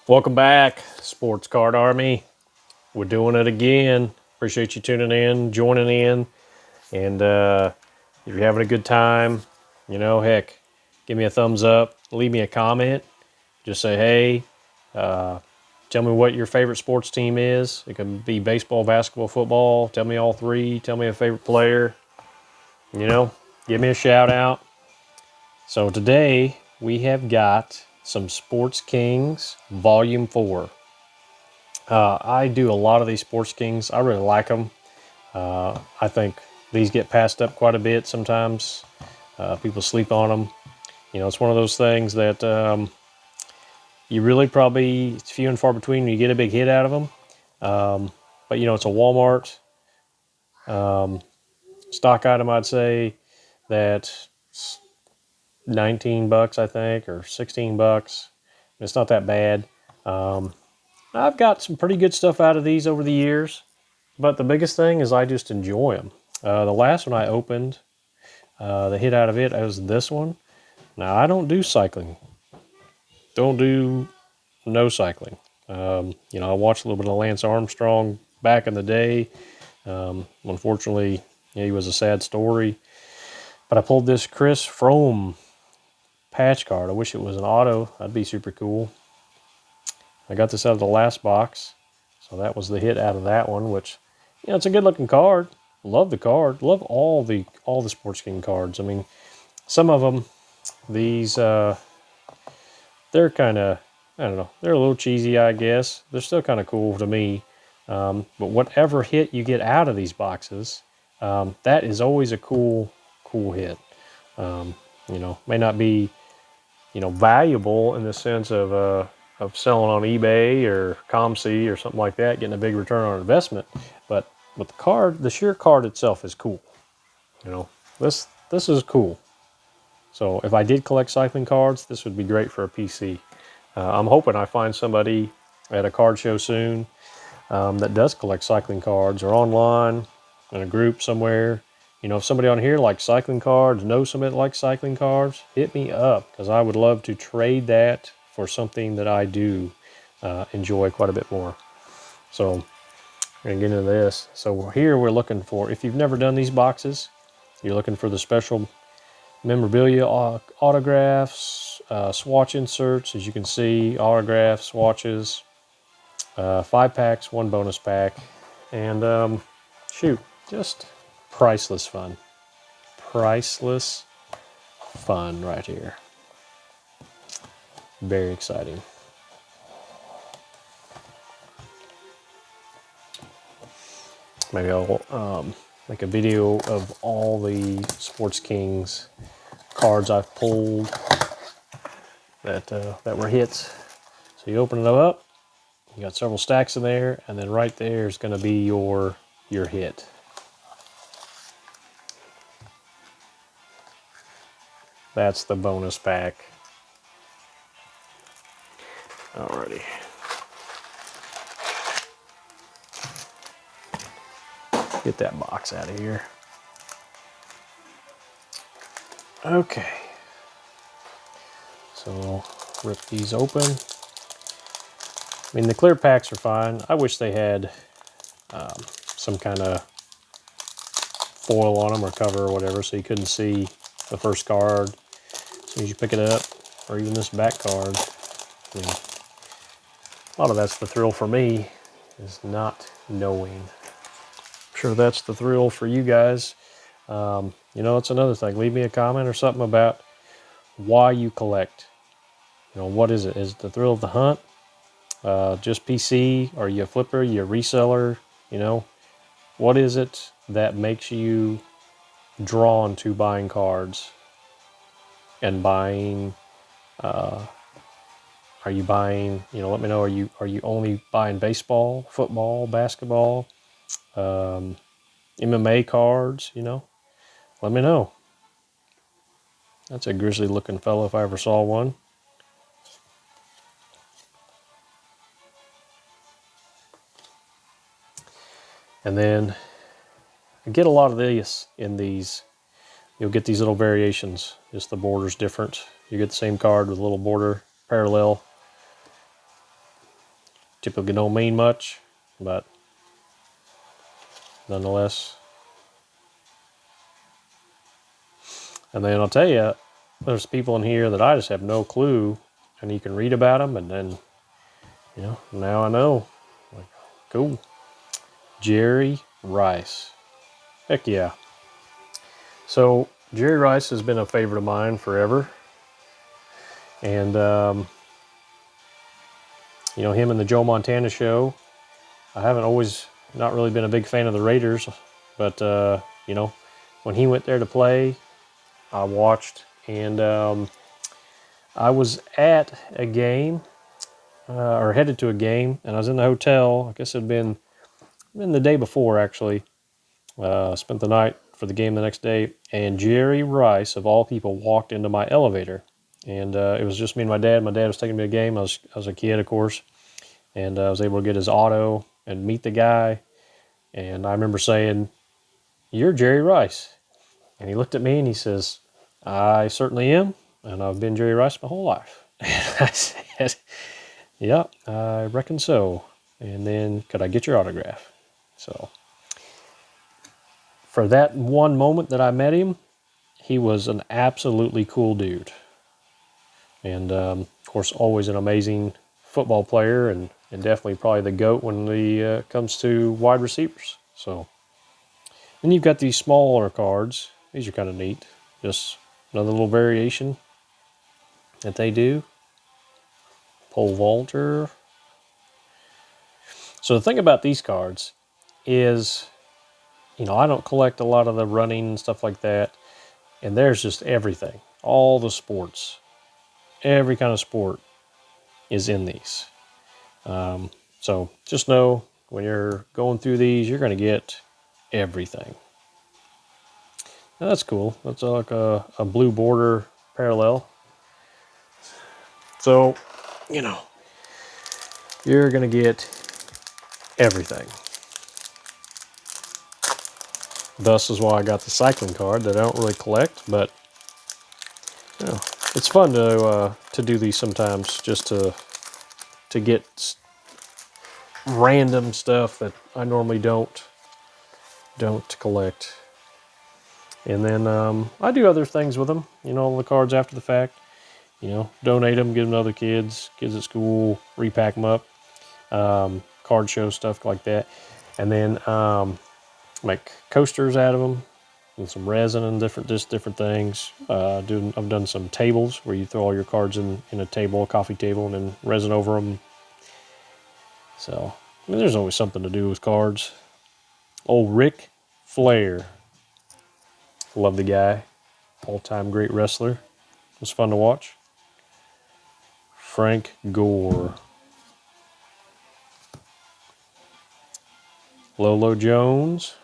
Welcome back, Sports Card Army. We're doing it again. Appreciate you tuning in, joining in. And if you're having a good time, heck, give me a thumbs up, leave me a comment. Just say, hey, tell me what your favorite sports team is. It can be baseball, basketball, football. Tell me all three. Tell me a favorite player. Give me a shout out. So today we have got some Sports Kings Volume 4. I do a lot of these Sports Kings. I really like them. I think these get passed up quite a bit sometimes. People sleep on them. It's one of those things that you really probably, it's few and far between when you get a big hit out of them. But, it's a Walmart stock item, I'd say, that 19 bucks, I think, or 16 bucks. It's not that bad. I've got some pretty good stuff out of these over the years. But the biggest thing is I just enjoy them. The last one I opened, the hit out of it was this one. Now, I don't do cycling. Don't do no cycling. I watched a little bit of Lance Armstrong back in the day. Unfortunately, he was a sad story. But I pulled this Chris Froome patch card. I wish it was an auto. That'd be super cool. I got this out of the last box. So that was the hit out of that one, which, it's a good looking card. Love the card. Love all the Sports King cards. I mean, some of them, these, they're kind of, I don't know, they're a little cheesy, I guess. They're still kind of cool to me. But whatever hit you get out of these boxes, that is always a cool hit. May not be, valuable in the sense of selling on eBay or ComC or something like that, getting a big return on investment. But with the card, the sheer card itself is cool. This is cool. So if I did collect cycling cards, this would be great for a PC. I'm hoping I find somebody at a card show soon that does collect cycling cards, or online in a group somewhere. If somebody on here likes cycling cards, knows somebody that likes cycling cards, hit me up, because I would love to trade that for something that I do enjoy quite a bit more. So we're going to get into this. So here we're looking for, if you've never done these boxes, you're looking for the special memorabilia autographs, swatch inserts, as you can see, autographs, swatches, 5 packs, 1 bonus pack, and just priceless fun. Priceless fun right here. Very exciting. Maybe I'll make a video of all the Sports Kings cards I've pulled that were hits. So you open it up, you got several stacks in there, and then right there is going to be your hit. That's the bonus pack. Alrighty. Get that box out of here. Okay. So rip these open. I mean, the clear packs are fine. I wish they had some kind of foil on them or cover or whatever, so you couldn't see the first card as soon as you pick it up, or even this back card. I mean, a lot of that's the thrill for me, is not knowing. I'm sure that's the thrill for you guys. It's another thing. Leave me a comment or something about why you collect. What is it? Is it the thrill of the hunt? Just PC? Are you a flipper? Are you a reseller? What is it that makes you drawn to buying cards and buying? Are you buying? Let me know. Are you only buying baseball, football, basketball, MMA cards? Let me know. That's a grizzly looking fellow if I ever saw one. And then I get a lot of this in these. You'll get these little variations. Just the border's different. You get the same card with a little border parallel. typically don't mean much, but nonetheless. And then I'll tell you, there's people in here that I just have no clue, and you can read about them, and then, now I know. Like, cool. Jerry Rice. Heck yeah. So, Jerry Rice has been a favorite of mine forever. And, him and the Joe Montana show. I haven't always not really been a big fan of the Raiders, but, when he went there to play, I watched. And I was at a game, or headed to a game, and I was in the hotel. I guess it had been the day before, actually. Spent the night for the game the next day, and Jerry Rice, of all people, walked into my elevator. And it was just me and my dad. My dad was taking me to a game. I was a kid, of course, and I was able to get his auto and meet the guy. And I remember saying, "You're Jerry Rice." And he looked at me and he says, "I certainly am, and I've been Jerry Rice my whole life." And I said, "Yeah, I reckon so. And then, could I get your autograph?" So, for that one moment that I met him, he was an absolutely cool dude. And, of course, always an amazing football player, and definitely probably the GOAT when it comes to wide receivers. So, then you've got these smaller cards. These are kind of neat. Just another little variation that they do. Pole vaulter. So the thing about these cards is, I don't collect a lot of the running and stuff like that. And there's just everything. All the sports. Every kind of sport is in these. So just know when you're going through these, you're going to get everything. Now that's cool. That's like a blue border parallel. So, you're going to get everything. Thus is why I got the cycling card that I don't really collect, but it's fun to do these sometimes, just to get random stuff that I normally don't collect. And then I do other things with them, the cards after the fact. Donate them, give them to other kids at school, repack them up, card show stuff like that. And then make coasters out of them with some resin and different things. I've done some tables where you throw all your cards in a table, a coffee table, and then resin over them. So, there's always something to do with cards. Old Ric Flair. Love the guy. All-time great wrestler. It was fun to watch. Frank Gore. Lolo Jones.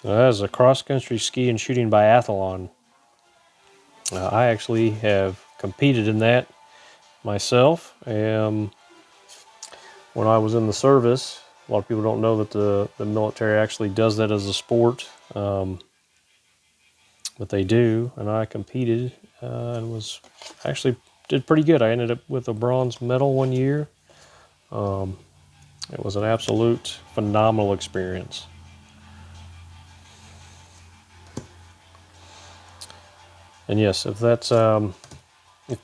That is a cross-country ski and shooting biathlon. I actually have competed in that myself. When I was in the service, a lot of people don't know that the military actually does that as a sport. But they do, and I competed and did pretty good. I ended up with a bronze medal one year. It was an absolute phenomenal experience. And yes, if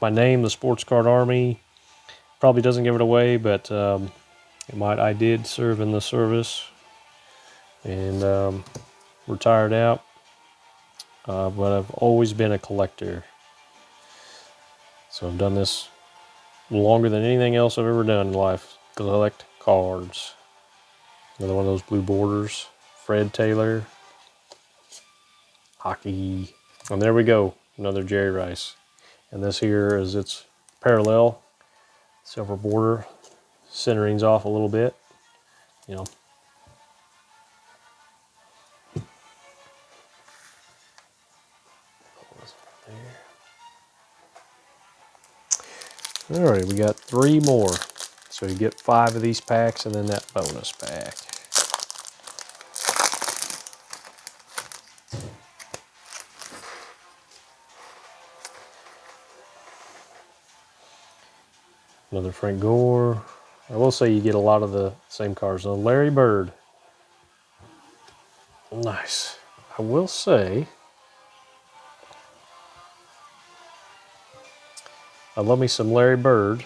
my name, the Sports Card Army, probably doesn't give it away, but I did serve in the service and retired out. But I've always been a collector. So I've done this longer than anything else I've ever done in life. Collect cards. Another one of those blue borders. Fred Taylor. Hockey. And there we go. Another Jerry Rice. And this here is its parallel. Silver border. Centering's off a little bit. Alright, we got 3 more. So you get 5 of these packs and then that bonus pack. Another Frank Gore. I will say you get a lot of the same cars though. Larry Bird. Nice. I will say, I love me some Larry Bird,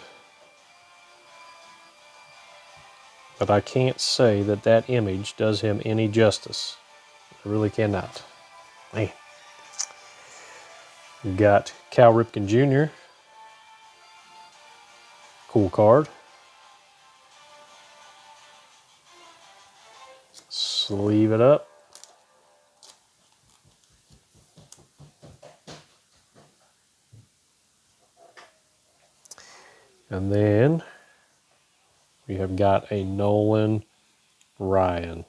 but I can't say that that image does him any justice. I really cannot. Man. We got Cal Ripken Jr. Cool card. Sleeve it up. And then we have got a Nolan Ryan.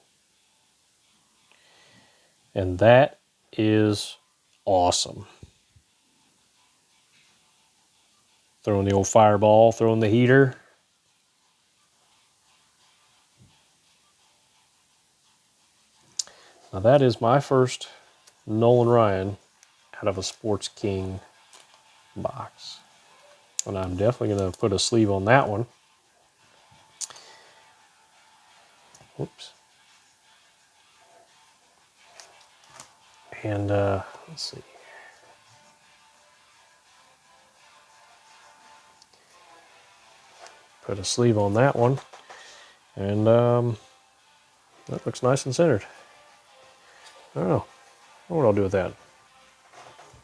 And that is awesome. Throwing the old fireball, throwing the heater. Now that is my first Nolan Ryan out of a Sports King box. And I'm definitely going to put a sleeve on that one. Whoops. And let's see. Put a sleeve on that one. And that looks nice and centered. I don't know. What I'll do with that.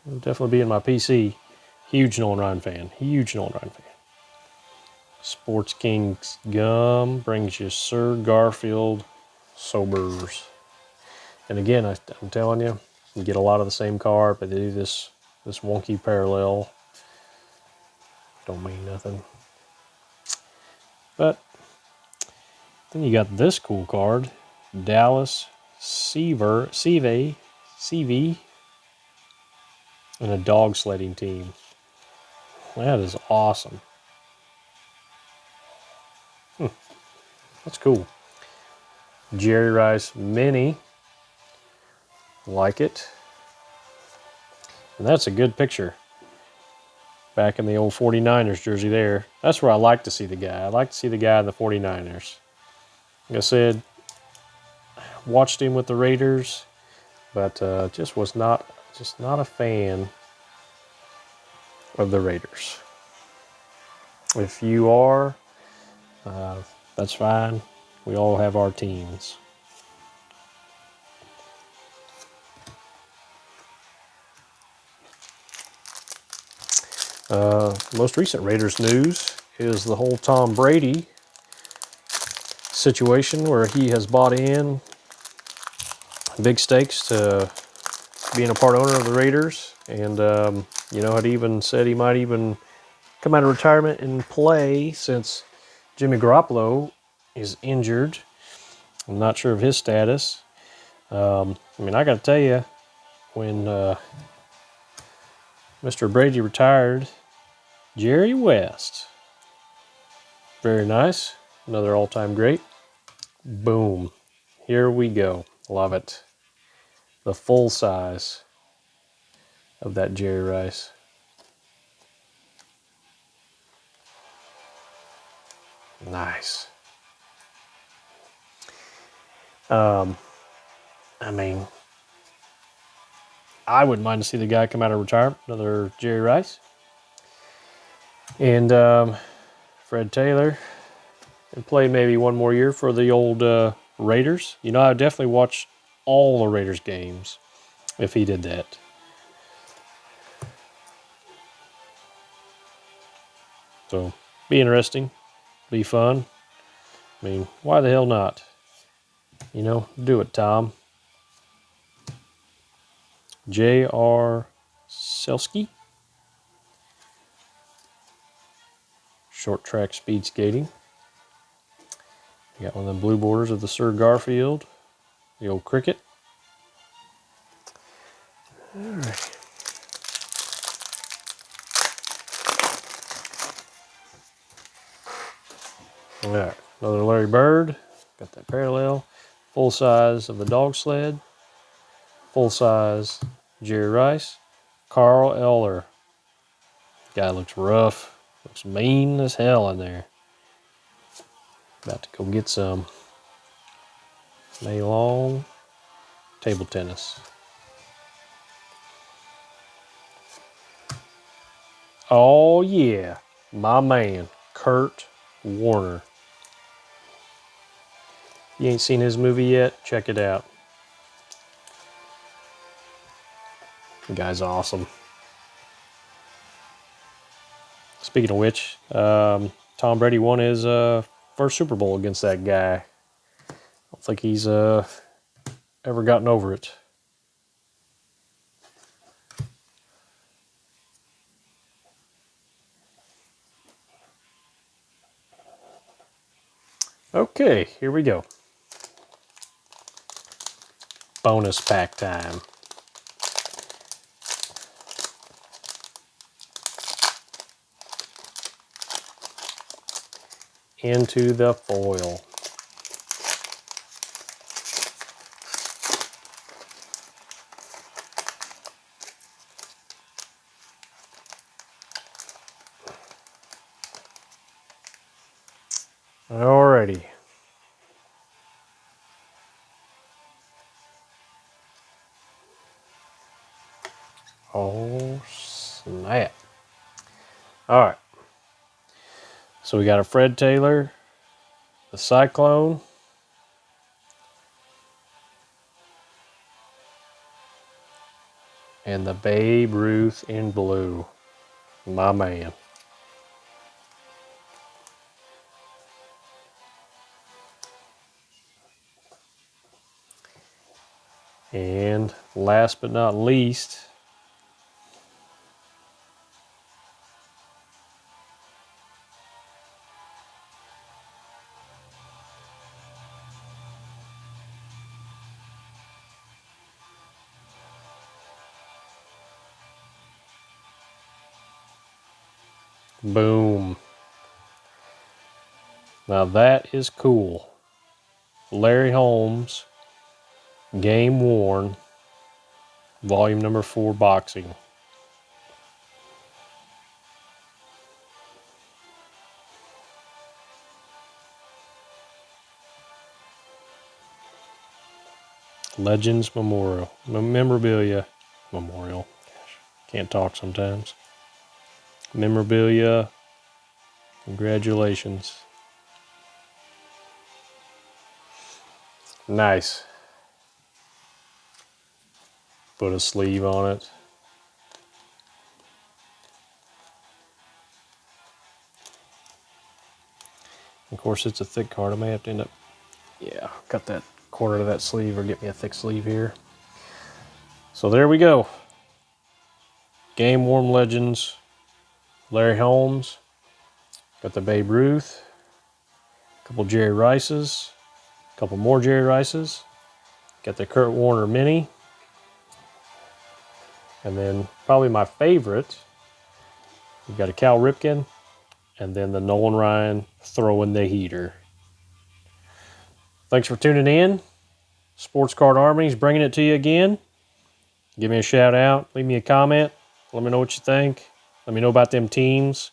It'll definitely be in my PC. Huge Nolan Ryan fan. Huge Nolan Ryan fan. Sports King's gum brings you Sir Garfield Sobers. And again, I'm telling you, you get a lot of the same card, but they do this wonky parallel. Don't mean nothing. But then you got this cool card, Dallas CV, and a dog sledding team. That is awesome. That's cool. Jerry Rice Mini. Like it. And that's a good picture. Back in the old 49ers jersey there. That's where I like to see the guy. I like to see the guy in the 49ers. Like I said, watched him with the Raiders, but just was not a fan of the Raiders. If you are, that's fine. We all have our teams. Most recent Raiders news is the whole Tom Brady situation where he has bought in big stakes to being a part owner of the Raiders. And, had even said he might even come out of retirement and play since Jimmy Garoppolo is injured. I'm not sure of his status. I got to tell you, when Mr. Brady retired, Jerry West, very nice, another all-time great. Boom, here we go. Love it. The full size of that Jerry Rice. Nice. I wouldn't mind to see the guy come out of retirement, another Jerry Rice. And Fred Taylor, and play maybe one more year for the old Raiders. I would definitely watch all the Raiders games if he did that. So, be interesting, be fun. Why the hell not? Do it, Tom. J.R. Selski. Short track speed skating. You got one of the blue borders of the Sir Garfield. The old cricket. All right. All right. Another Larry Bird. Got that parallel. Full size of the dog sled. Full size Jerry Rice. Carl Eller. Guy looks rough. Looks mean as hell in there. About to go get some. May Long table tennis. Oh yeah, my man, Kurt Warner. You ain't seen his movie yet? Check it out. The guy's awesome. Speaking of which, Tom Brady won his first Super Bowl against that guy. I don't think he's ever gotten over it. Okay, here we go. Bonus pack time. Into the foil. Alrighty. Oh, snap. Alright. So we got a Fred Taylor, the Cyclone, and the Babe Ruth in blue. My man. And last but not least, boom. Now that is cool. Larry Holmes, Game Worn, volume number 4 boxing. Legends Memorial. Memorabilia. Memorial. Gosh, can't talk sometimes. Memorabilia. Congratulations. Nice. Put a sleeve on it. Of course, it's a thick card. I may have to end up, yeah, cut that corner of that sleeve or get me a thick sleeve here. So there we go. Game Worn Legends. Larry Holmes. Got the Babe Ruth. A couple Jerry Rices. A couple more Jerry Rices. Got the Kurt Warner Mini. And then probably my favorite, we've got a Cal Ripken, and then the Nolan Ryan throwing the heater. Thanks for tuning in. Sports Card Harmonies bringing it to you again. Give me a shout out. Leave me a comment. Let me know what you think. Let me know about them teams.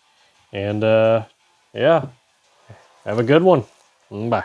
And yeah, have a good one. Bye.